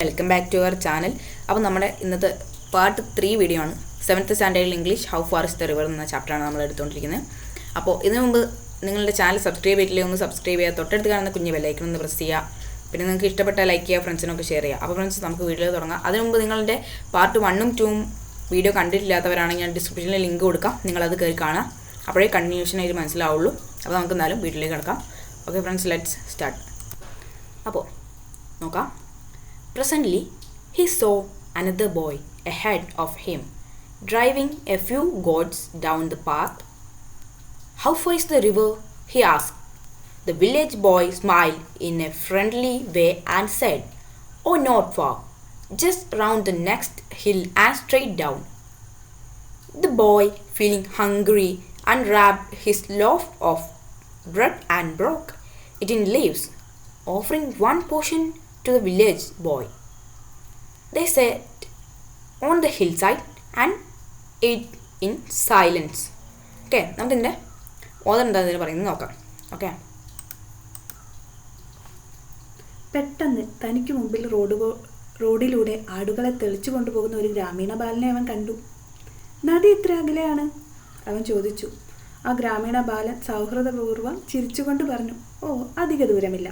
Welcome back to our channel. അപ്പോൾ നമ്മുടെ ഇന്നത്തെ പാർട്ട് 3 വീഡിയോ ആണ്. 7th സ്റ്റാൻഡേർഡിൽ English how far is the river എന്ന ചാപ്റ്ററാണ് നമ്മൾ എടുത്തുകൊണ്ടിരിക്കുന്നത്. അപ്പോൾ ഇതിനു മുമ്പ് നിങ്ങളുടെ ചാനൽ സബ്സ്ക്രൈബ് ചെയ്തിട്ടില്ലേ ഒന്ന് സബ്സ്ക്രൈബ് ചെയ്യുക, തൊട്ടടുത്ത് കാണുന്ന കുഞ്ഞ് ബെല്ലൈക്കൺ ഒന്ന് പ്രസ് ചെയ്യുക. പിന്നെ നിങ്ങൾക്ക് ഇഷ്ടപ്പെട്ട ലൈക്ക് ചെയ്യുക, ഫ്രണ്ട്സിനൊക്കെ ഷെയർ ചെയ്യുക. അപ്പോൾ ഫ്രണ്ട്സ് നമുക്ക് വീഡിയോ തുടങ്ങാം. അതിനു മുമ്പ് നിങ്ങളുടെ പാർട്ട് 1ഉം 2ഉം വീഡിയോ കണ്ടിട്ടില്ലാത്തവരാണെങ്കിൽ ഞാൻ ഡിസ്ക്രിപ്ഷനിൽ ലിങ്ക് കൊടുക്കാം, നിങ്ങളത് കയറി കാണാം. അപ്പോഴേ കണ്ടിന്യൂഷനായിട്ട് മനസ്സിലാവുള്ളൂ. അപ്പോൾ നമുക്ക് എന്തായാലും വീഡിയോയിലേക്ക് കിടക്കാം. Okay friends, let's start. അപ്പോൾ നോക്കാം. Presently, he saw another boy ahead of him, driving a few goats down the path. "How far is the river?" he asked. The village boy smiled in a friendly way and said, "Oh, not far, just round the next hill and straight down." The boy, feeling hungry, unwrapped his loaf of bread and broke it in leaves, offering one portion to the village boy. They sat on the hillside and ate in silence. Okay, നമുക്ക് ഇതിൻ്റെ order എന്താ ഇതിന് പറയുന്നത് നോക്കാം. Okay. പെട്ടെന്ന് തനിക്ക് മുമ്പിൽ റോഡിലൂടെ ആടുകളെ തെളിച്ചു കൊണ്ടുപോകുന്ന ഒരു ഗ്രാമീണ ബാലനെ അവൻ കണ്ടു. നദി എത്ര അകലെയാണ്? അവൻ ചോദിച്ചു. ആ ഗ്രാമീണ ബാലൻ സൗഹൃദപൂർവ്വം ചിരിച്ചുകൊണ്ട് പറഞ്ഞു, "ഓ, അധിക ദൂരമില്ല.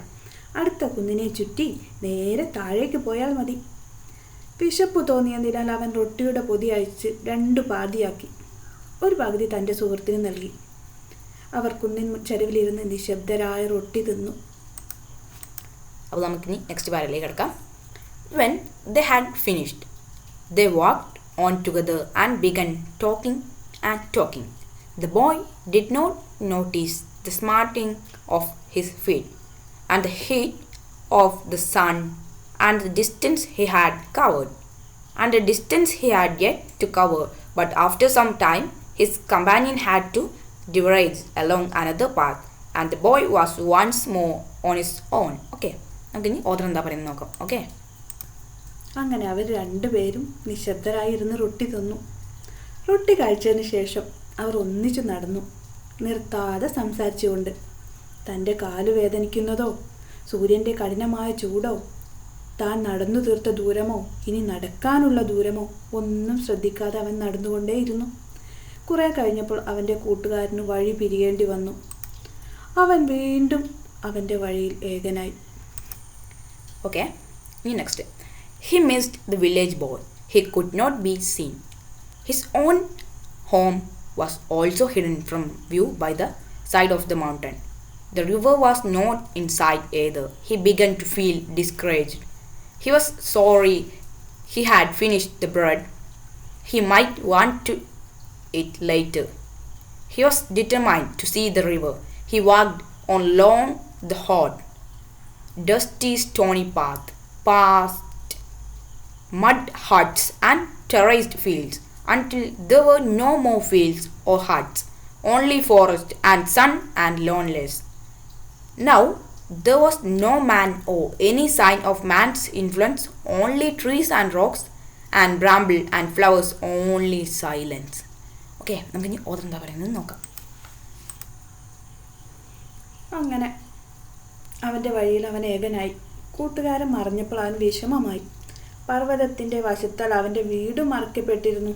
അടുത്ത കുന്നിനെ ചുറ്റി നേരെ താഴേക്ക് പോയാൽ മതി." വിശപ്പ് തോന്നിയതിനാൽ അവൻ റൊട്ടിയുടെ പൊതി അഴിച്ച് 2 പാതിയാക്കി. ഒരു പകുതി തൻ്റെ സുഹൃത്തിന് നൽകി. അവർ കുന്നിൻ ചരിവിലിരുന്ന് നിശബ്ദരായ റൊട്ടി തിന്നു. അപ്പോൾ നമുക്കിനി നെക്സ്റ്റ് പാരയിലേക്ക് കിടക്കാം. When they had finished, they walked on together and began talking and talking. The boy did not notice the smarting of his feet and the heat of the sun and the distance he had covered and the distance he had yet to cover, but after some time his companion had to diverge along another path and the boy was once more on his own. Okay, നമുക്കിനി order എന്താ പറയുന്നത് നോക്കാം. Okay. അങ്ങനെ അവർ രണ്ടുപേരും നിശബ്ദരായിരുന്ന് റൊട്ടി തിന്നു. റൊട്ടി കഴിച്ചതിന് ശേഷം അവർ ഒന്നിച്ചു നടന്നു, നിർത്താതെ സംസാരിച്ചുകൊണ്ട്. തൻ്റെ കാല് വേദനിക്കുന്നതോ സൂര്യൻ്റെ കഠിനമായ ചൂടോ താൻ നടന്നു തീർത്ത ദൂരമോ ഇനി നടക്കാനുള്ള ദൂരമോ ഒന്നും ശ്രദ്ധിക്കാതെ അവൻ നടന്നുകൊണ്ടേയിരുന്നു. കുറേ കഴിഞ്ഞപ്പോൾ അവൻ്റെ കൂട്ടുകാരന് വഴി പിരിയേണ്ടി വന്നു. അവൻ വീണ്ടും അവൻ്റെ വഴിയിൽ ഏകനായി. ഓക്കെ, ഇനി next. He missed the village boy. He could not be seen. His own home was also hidden from view by the side of the mountain. The river was not in sight either. He began to feel discouraged. He was sorry he had finished the bread. He might want to eat later. He was determined to see the river. He walked on along the hot, dusty, stony path, past mud huts and terraced fields, until there were no more fields or huts, only forest and sun and loneliness. Now there was no man or any sign of man's influence, only trees and rocks and bramble and flowers, only silence. Okay, നമുക്കിനി order എന്താ പറയുന്നത് നോക്കാം. അങ്ങനെ അവൻ്റെ വഴിയിൽ അവൻ ഏകനായി. കൂട്ടുകാരൻ മറിഞ്ഞപ്പോൾ അവൻ വിഷമമായി. പർവ്വതത്തിൻ്റെ വശത്താൽ അവൻ്റെ വീട് മറക്കപ്പെട്ടിരുന്നു.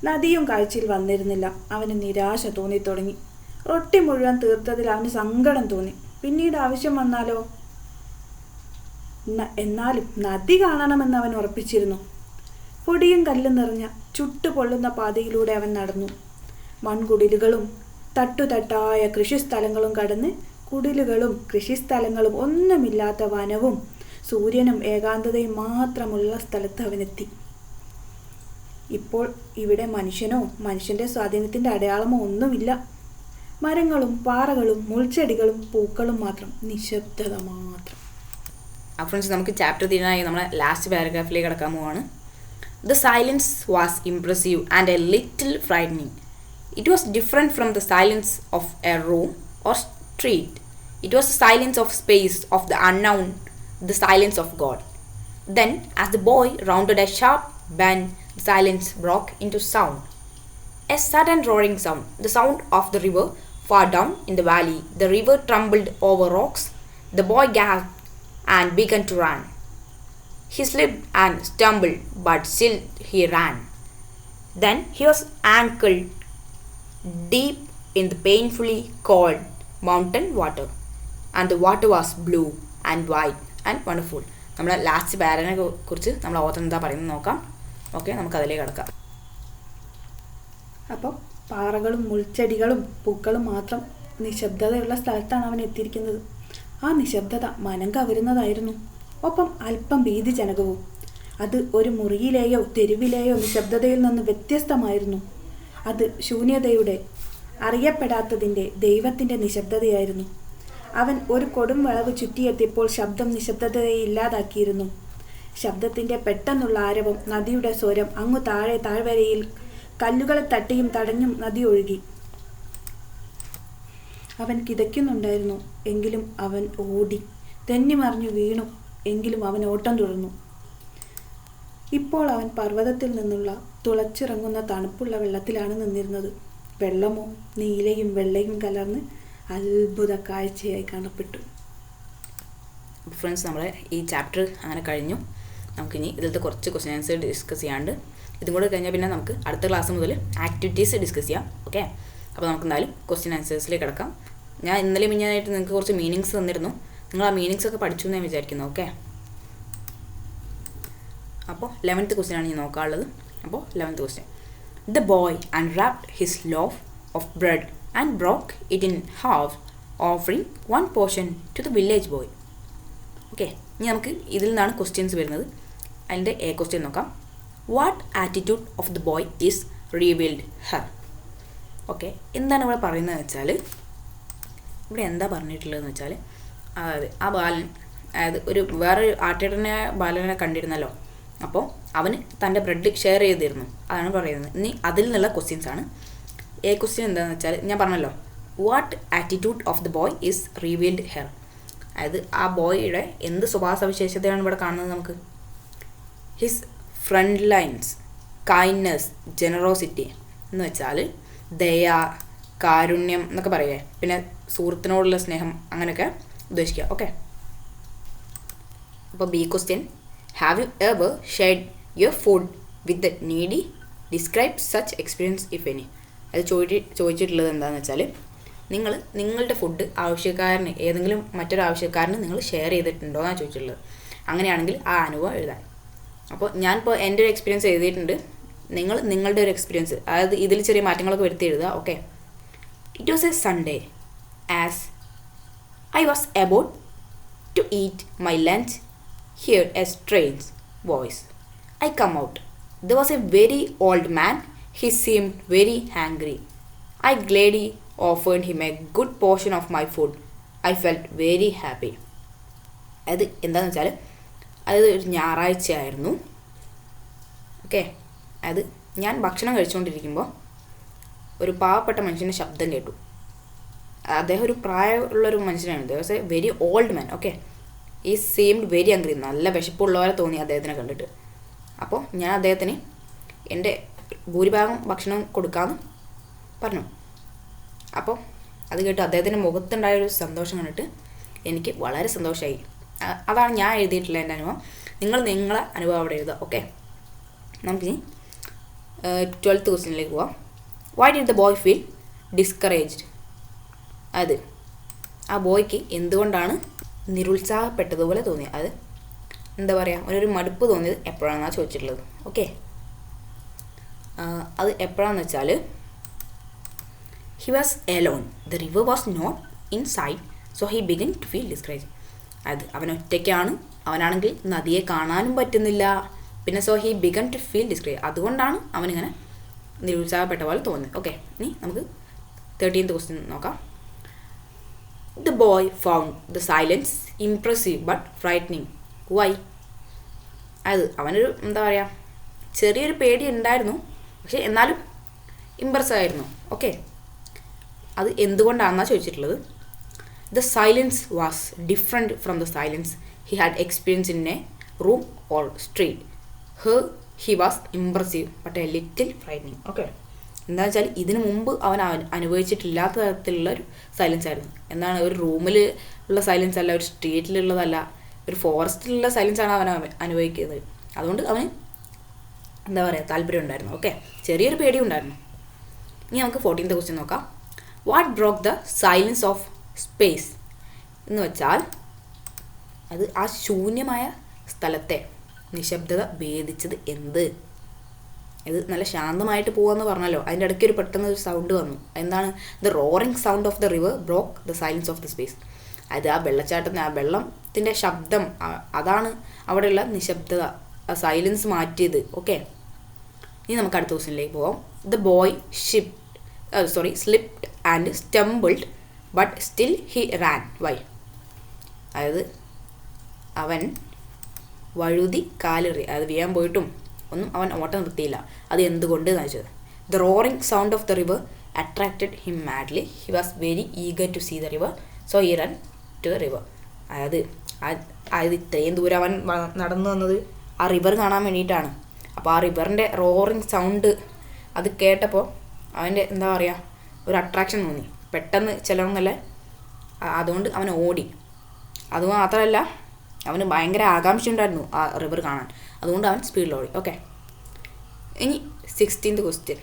നദിയും കാഴ്ചയിൽ വന്നിരുന്നില്ല. അവന് നിരാശ തോന്നിത്തുടങ്ങി. റൊട്ടി മുഴുവൻ തീർത്തതിൽ അവന് സങ്കടം തോന്നി. പിന്നീട് ആവശ്യം വന്നാലോ? എന്നാലും നദി കാണണമെന്ന് അവൻ ഉറപ്പിച്ചിരുന്നു. പൊടിയും കല്ലും നിറഞ്ഞ ചുട്ടുപൊള്ളുന്ന പാതയിലൂടെ അവൻ നടന്നു. മൺകുടിലുകളും തട്ടുതട്ടായ കൃഷിസ്ഥലങ്ങളും കടന്ന് കുടിലുകളും കൃഷിസ്ഥലങ്ങളും ഒന്നുമില്ലാത്ത വനവും സൂര്യനും ഏകാന്തതയും മാത്രമുള്ള സ്ഥലത്ത് അവനെത്തി. ഇപ്പോൾ ഇവിടെ മനുഷ്യനോ മനുഷ്യൻ്റെ സ്വാധീനത്തിൻ്റെ അടയാളമോ ഒന്നുമില്ല. മരങ്ങളും പാറകളും മുൾച്ചെടികളും പൂക്കളും മാത്രം, നിശബ്ദത മാത്രം. ഫ്രണ്ട്സ്, നമുക്ക് ചാപ്റ്റർ തീരാനായി നമ്മളെ ലാസ്റ്റ് പാരഗ്രാഫിലേക്ക് കിടക്കാൻ പോവാണ്. The silence was impressive and a little frightening. It was different from the silence of a room or street. It was the silence of space, of the unknown, the silence of God. Then, as the boy rounded a sharp bend, the silence broke into sound. A sudden roaring sound, the sound of the river far down in the valley. The river trembled over rocks. The boy gasped and began to run. He slipped and stumbled, but still he ran. Then he was ankled deep in the painfully cold mountain water, and the water was blue and white and wonderful. നമ്മുടെ last പാരനെ കുറിച്ച് നമ്മൾ author എന്താ പറയുന്നത് നോക്കാം. Okay, നമുക്ക് അതിലേക്ക് കിടക്കാം. അപ്പോൾ പാറകളും മുൾച്ചെടികളും പൂക്കളും മാത്രം നിശബ്ദതയുള്ള സ്ഥലത്താണ് അവൻ എത്തിയിരിക്കുന്നത്. ആ നിശബ്ദത മനം കവരുന്നതായിരുന്നു, ഒപ്പം അല്പം ഭീതിജനകവും. അത് ഒരു മുറിയിലെയോ തെരുവിലെയോ നിശബ്ദതയിൽ നിന്ന് വ്യത്യസ്തമായിരുന്നു. അത് ശൂന്യതയുടെ, അറിയപ്പെടാത്തതിൻ്റെ, ദൈവത്തിൻ്റെ നിശബ്ദതയായിരുന്നു. അവൻ ഒരു കൊടും വളവ് ചുറ്റിയെത്തിയപ്പോൾ ശബ്ദം നിശബ്ദതയെ ഇല്ലാതാക്കിയിരുന്നു. ശബ്ദത്തിൻ്റെ പെട്ടെന്നുള്ള ആരവം, നദിയുടെ സ്വരം, അങ്ങു താഴെ താഴ്വരയിൽ കല്ലുകളെ തട്ടിയും തടഞ്ഞും നദി ഒഴുകി. അവൻ കിതയ്ക്കുന്നുണ്ടായിരുന്നു, എങ്കിലും അവൻ ഓടി. തെന്നിമറിഞ്ഞു വീണു, എങ്കിലും അവൻ ഓട്ടം തുടർന്നു. ഇപ്പോൾ അവൻ പർവ്വതത്തിൽ നിന്നുള്ള തുളച്ചിറങ്ങുന്ന തണുപ്പുള്ള വെള്ളത്തിലാണ് നിന്നിരുന്നത്. വെള്ളമോ നീലയും വെള്ളയും കലർന്ന് അത്ഭുത കാഴ്ചയായി കാണപ്പെട്ടു. ഫ്രണ്ട്സ്, നമ്മുടെ ഈ ചാപ്റ്റർ അങ്ങനെ കഴിഞ്ഞു. നമുക്കിനി ഇതിലത്തെ കുറച്ച് ക്വസ്റ്റ്യൻ ആൻസർ ഡിസ്കസ് ചെയ്യാണ്ട്, ഇതും കൂടെ കഴിഞ്ഞാൽ പിന്നെ നമുക്ക് അടുത്ത ക്ലാസ് മുതൽ ആക്ടിവിറ്റീസ് ഡിസ്കസ് ചെയ്യാം. ഓക്കെ, അപ്പോൾ നമുക്ക് എന്തായാലും ക്വസ്റ്റ്യൻ ആൻസേഴ്സിലേക്ക് കിടക്കാം. ഞാൻ ഇന്നലെ മിഞ്ഞാനായിട്ട് നിങ്ങൾക്ക് കുറച്ച് മീനിങ്സ് തന്നിരുന്നു. നിങ്ങൾ ആ മീനിങ്സ് ഒക്കെ പഠിച്ചു എന്ന് ഞാൻ വിചാരിക്കുന്നു. ഓക്കെ, അപ്പോൾ 11th ക്വസ്റ്റ്യൻ ആണ് ഞാൻ നോക്കാനുള്ളത്. അപ്പോൾ 11th question. The boy unwrapped his loaf of bread and broke it in half, offering 1 portion to the village boy. Okay, ഇനി നമുക്ക് ഇതിൽ നിന്നാണ് ക്വസ്റ്റ്യൻസ് വരുന്നത്. അതിൻ്റെ എ ക്വസ്റ്റ്യൻ നോക്കാം. What attitude of the boy is revealed here. Okay, എന്താണ് ഇവിടെ പറയുന്നത് വെച്ചാൽ, ഇവിടെ എന്താ പറഞ്ഞിട്ടുള്ളതെന്ന് വെച്ചാൽ, അതായത് ആ ബാലൻ, അതായത് ഒരു വേറൊരു ആട്ടിടനെ ബാലനെ കണ്ടിരുന്നല്ലോ, അപ്പോൾ അവന് തൻ്റെ ബ്രെഡ് ഷെയർ ചെയ്തിരുന്നു, അതാണ് പറയുന്നത്. ഇനി അതിൽ നിന്നുള്ള ക്വസ്റ്റ്യൻസ് ആണ്. എ ക്വസ്റ്റ്യൻ എന്താണെന്ന് വെച്ചാൽ, ഞാൻ പറഞ്ഞല്ലോ, what attitude of the boy is revealed her. അതായത് ആ ബോയുടെ എന്ത് സ്വഭാവ സവിശേഷതയാണ് ഇവിടെ കാണുന്നത് നമുക്ക്. His friend lines, kindness, generosity എന്ന് വെച്ചാൽ ദയ, കാരുണ്യം എന്നൊക്കെ പറയേ, പിന്നെ സുഹൃത്തിനോടുള്ള സ്നേഹം, അങ്ങനെയൊക്കെ ഉദ്ദേശിക്കുക. ഓക്കെ, അപ്പോൾ B question. Have you ever shared your food with the needy? Describe such experience if any. അത് ചോദിച്ചിട്ടുള്ളത് എന്താണെന്ന് വെച്ചാൽ, നിങ്ങൾ നിങ്ങളുടെ ഫുഡ് ആവശ്യക്കാരന്, ഏതെങ്കിലും മറ്റൊരു ആവശ്യക്കാരന് നിങ്ങൾ ഷെയർ ചെയ്തിട്ടുണ്ടോ എന്നാണ് ചോദിച്ചിട്ടുള്ളത്. അങ്ങനെയാണെങ്കിൽ ആ അനുഭവം എഴുതാൻ. അപ്പോൾ ഞാനിപ്പോൾ എൻ്റെ ഒരു എക്സ്പീരിയൻസ് എഴുതിയിട്ടുണ്ട്, നിങ്ങൾ നിങ്ങളുടെ ഒരു എക്സ്പീരിയൻസ്, അതായത് ഇതിൽ ചെറിയ മാറ്റങ്ങളൊക്കെ വരുത്തി എഴുതുക. Okay, it was a Sunday as I was about to eat my lunch heard a strange voice. I come out. There was a very old man. He seemed very hungry. I gladly offered him a good portion of my food. I felt very happy. അത് എന്താണെന്ന് വെച്ചാൽ, അത് ഒരു ഞായറാഴ്ചയായിരുന്നു. Okay, അത് ഞാൻ ഭക്ഷണം കഴിച്ചുകൊണ്ടിരിക്കുമ്പോൾ ഒരു പാവപ്പെട്ട മനുഷ്യൻ്റെ ശബ്ദം കേട്ടു. അദ്ദേഹം ഒരു പ്രായമുള്ളൊരു മനുഷ്യനാണ്. There was A very old man. Okay, ഈ സീംഡ് വെരി ഹംഗ്രി, നല്ല വിശപ്പുള്ളവരെ തോന്നി അദ്ദേഹത്തിനെ കണ്ടിട്ട്. അപ്പോൾ ഞാൻ അദ്ദേഹത്തിന് എൻ്റെ ഭൂരിഭാഗം ഭക്ഷണം കൊടുക്കാമെന്ന് പറഞ്ഞു. അപ്പോൾ അത് കേട്ട് അദ്ദേഹത്തിൻ്റെ മുഖത്തുണ്ടായൊരു സന്തോഷം കണ്ടിട്ട് എനിക്ക് വളരെ സന്തോഷമായി. അതാണ് ഞാൻ എഴുതിയിട്ടുള്ള എൻ്റെ അനുഭവം. നിങ്ങൾ നിങ്ങളെ അനുഭവം അവിടെ എഴുതുക. ഓക്കെ, നമുക്കിനി 12th ക്വസ്റ്റ്യനിലേക്ക് പോവാം. Why did the boy feel discouraged? അത് ആ ബോയ്ക്ക് എന്തുകൊണ്ടാണ് നിരുത്സാഹപ്പെട്ടതുപോലെ തോന്നി, അത് എന്താ പറയുക, ഒരു മടുപ്പ് തോന്നിയത് എപ്പോഴാണെന്നാണ് ചോദിച്ചിട്ടുള്ളത്. ഓക്കെ, അത് എപ്പോഴാണെന്ന് വെച്ചാൽ, he was alone, the river was not in sight, so he begin to feel discourage. അത് അവൻ ഒറ്റയ്ക്കാണ്, അവനാണെങ്കിൽ നദിയെ കാണാനും പറ്റുന്നില്ല, പിന്നെ so he began to feel discourage, അതുകൊണ്ടാണ് അവനിങ്ങനെ നിരുത്സാഹപ്പെട്ട പോലെ തോന്നുന്നത്. ഓക്കെ, ഇനി നമുക്ക് 13th ക്വസ്റ്റ്യൻ നോക്കാം. The boy found the silence impressive but frightening. Why? അത് അവനൊരു എന്താ പറയുക, ചെറിയൊരു പേടി ഉണ്ടായിരുന്നു, പക്ഷെ എന്നാലും ഇമ്പ്രസ് ആയിരുന്നു. ഓക്കെ, അത് എന്തുകൊണ്ടാണെന്നാണ് ചോദിച്ചിട്ടുള്ളത്. The silence was different from the silence he had experienced in a room or street. Here he was impressive but a little frightening. Okay, എന്താണെന്ന് വെച്ചാൽ ഇതിനു മുമ്പ് അവൻ അനുഭവിച്ചിട്ടില്ലാത്ത തരത്തിലുള്ള ഒരു സൈലൻസ് ആയിരുന്നു. എന്താണ്, ഒരു റൂമിൽ ഉള്ള സൈലൻസ് അല്ല, ഒരു സ്ട്രീറ്റിലുള്ളതല്ല, ഒരു ഫോറസ്റ്റിലുള്ള സൈലൻസാണ് അവൻ അനുഭവിക്കുന്നത്. അതുകൊണ്ട് അവന് എന്താ പറയുക താല്പര്യം ഉണ്ടായിരുന്നു. ഓക്കെ, ചെറിയൊരു പേടി ഉണ്ടായിരുന്നു. ഇനി നമുക്ക് 14th ക്വസ്റ്റ്യൻ നോക്കാം. What broke the silence of space എന്ന് വെച്ചാൽ അത് ആ ശൂന്യമായ സ്ഥലത്തെ നിശബ്ദത ഭേദിച്ചത് എന്ത്? ഇത് നല്ല ശാന്തമായിട്ട് പോകാമെന്ന് പറഞ്ഞല്ലോ, അതിൻ്റെ ഇടയ്ക്ക് ഒരു പെട്ടെന്ന് ഒരു സൗണ്ട് വന്നു. എന്താണ്? The roaring sound of the river broke the silence of the space. അത് ആ വെള്ളച്ചാട്ടത്തിന് ആ വെള്ളത്തിൻ്റെ ശബ്ദം അതാണ് അവിടെയുള്ള നിശബ്ദത, ആ സൈലൻസ് മാറ്റിയത്. ഓക്കെ, ഇനി നമുക്ക് അടുത്ത ക്വസ്റ്റ്യനിലേക്ക് പോകാം. The boy slipped and stumbled but still he ran. Why? അതായത് അവൻ വഴുതി കാലെറി, അതായത് വീഴാൻ പോയിട്ടും ഒന്നും അവൻ ഓട്ടം നിർത്തിയില്ല. അത് എന്തുകൊണ്ട് എന്ന് വെച്ചത്, the roaring sound of the river attracted him madly. He was very eager to see the river, so he run to the river. അതായത് ഇത്രയും ദൂരം അവൻ നടന്നു വന്നത് ആ റിവർ കാണാൻ വേണ്ടിയിട്ടാണ്. അപ്പോൾ ആ റിവറിൻ്റെ റോറിങ് സൗണ്ട് അത് കേട്ടപ്പോൾ അവൻ്റെ എന്താ പറയുക ഒരു അട്രാക്ഷൻ തോന്നി, പെട്ടെന്ന് ചെല്ലണമെന്നല്ല, അതുകൊണ്ട് അവൻ ഓടി. അതുമാത്രമല്ല അവന് ഭയങ്കര ആകാംക്ഷ ഉണ്ടായിരുന്നു ആ റിവർ കാണാൻ, അതുകൊണ്ട് അവൻ സ്പീഡിൽ ഓടി. ഓക്കെ, ഇനി 16th question.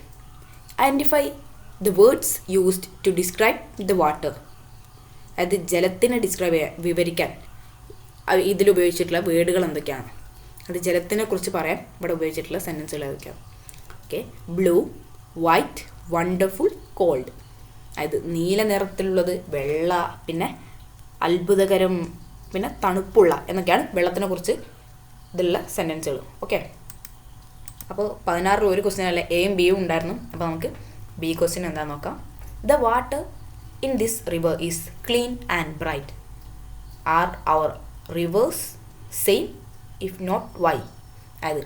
Identify the words used to describe the water. അതായത് ജലത്തിനെ വിവരിക്കാൻ ഇതിലുപയോഗിച്ചിട്ടുള്ള വേർഡുകൾ എന്തൊക്കെയാണ്, അത് ജലത്തിനെ കുറിച്ച് പറയാൻ ഇവിടെ ഉപയോഗിച്ചിട്ടുള്ള സെൻറ്റൻസുകൾ ഏതൊക്കെയാണ്? Okay, blue, white, wonderful, cold. അതായത് നീല നിറത്തിലുള്ളത്, വെള്ള, പിന്നെ അത്ഭുതകരം, പിന്നെ തണുപ്പുള്ള എന്നൊക്കെയാണ് വെള്ളത്തിനെ കുറിച്ച് ഇതിലുള്ള സെൻറ്റൻസുകൾ. ഓക്കെ, അപ്പോൾ 16 ഒരു ക്വസ്റ്റ്യൻ അല്ല, എയും ബിയും ഉണ്ടായിരുന്നു. അപ്പോൾ നമുക്ക് ബി ക്വസ്റ്റ്യൻ എന്താണെന്ന് നോക്കാം. The water in this river is clean and bright. Are our rivers same if not why? അതായത്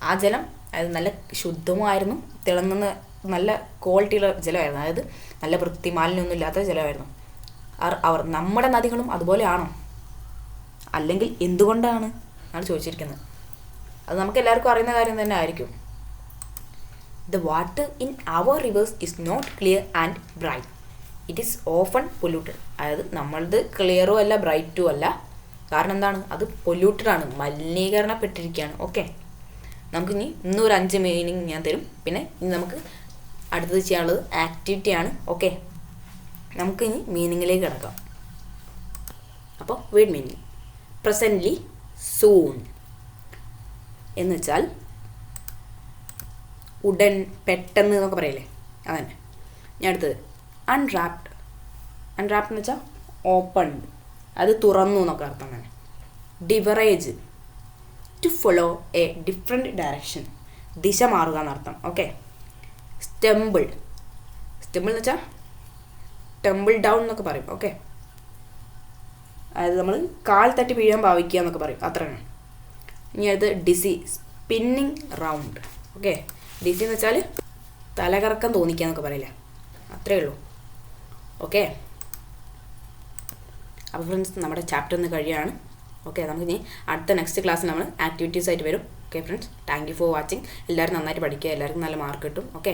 ആ ജലം അതായത് നല്ല ശുദ്ധമായിരുന്നു, തിളങ്ങുന്ന നല്ല ക്വാളിറ്റിയുള്ള ജലമായിരുന്നു, അതായത് നല്ല വൃത്തി മാലിന്യമൊന്നും ഇല്ലാത്ത ജലമായിരുന്നു. അവർ നമ്മുടെ നദികളും അതുപോലെയാണോ, അല്ലെങ്കിൽ എന്തുകൊണ്ടാണ് എന്നാണ് ചോദിച്ചിരിക്കുന്നത്. അത് നമുക്ക് എല്ലാവർക്കും അറിയുന്ന കാര്യം തന്നെ ആയിരിക്കും. The water in our rivers is not clear and bright, it is often polluted. അതായത് നമ്മളത് ക്ലിയറും അല്ല ബ്രൈറ്റും അല്ല, കാരണം എന്താണ്, അത് പൊല്യൂട്ടഡ് ആണ്, മലിനീകരണപ്പെട്ടിരിക്കുകയാണ്. ഓക്കെ, നമുക്കിനി ഇന്നൊരു 5 മീനിങ് ഞാൻ തരും, പിന്നെ ഇനി നമുക്ക് അടുത്തത് ചെയ്യാനുള്ളത് ആക്ടിവിറ്റിയാണ്. ഓക്കെ, നമുക്കിനി മീനിങ്ങിലേക്ക് കിടക്കാം. അപ്പോൾ വേർഡ് മീനിങ്. പ്രസൻ്റ്ലി, സൂൺ എന്ന് വെച്ചാൽ ഉടൻ, പെട്ടെന്ന് എന്നൊക്കെ പറയില്ലേ, അതന്നെ. ഞാൻ അടുത്തത് അൺറാപ്ഡ്. അൺറാപ്ഡ് എന്ന് വെച്ചാൽ ഓപ്പൺഡ്, അത് തുറന്നു എന്നൊക്കെ അർത്ഥം തന്നെ. Diverge, to follow a different direction, ദിശ മാറുക എന്നർത്ഥം. Okay, stumble. സ്റ്റംബിൾ എന്ന് വെച്ചാൽ ടെമ്പിൾ ഡൗൺ എന്നൊക്കെ പറയും. ഓക്കെ, അതായത് നമ്മൾ കാൽ തട്ടി വീഴാൻ ഭാവിക്കുക എന്നൊക്കെ പറയും, അത്രയാണ്. ഇനി അത് DC, spinning round. Okay, DC എന്ന് വെച്ചാൽ തലകറക്കം തോന്നിക്കുക എന്നൊക്കെ പറയില്ലേ, അത്രയേ ഉള്ളൂ. ഓക്കെ, അപ്പോൾ ഫ്രണ്ട്സ് നമ്മുടെ ചാപ്റ്റർ ഒന്ന് കഴിയാണ്. ഓക്കെ, നമുക്ക് ഇനി അടുത്ത നെക്സ്റ്റ് ക്ലാസ്സിൽ നമ്മൾ ആക്ടിവിറ്റീസ് ആയിട്ട് വരും. Okay friends, thank you for watching. എല്ലാവരും നന്നായിട്ട് പഠിക്കുക, എല്ലാവർക്കും നല്ല മാർക്ക് കിട്ടും. ഓക്കെ.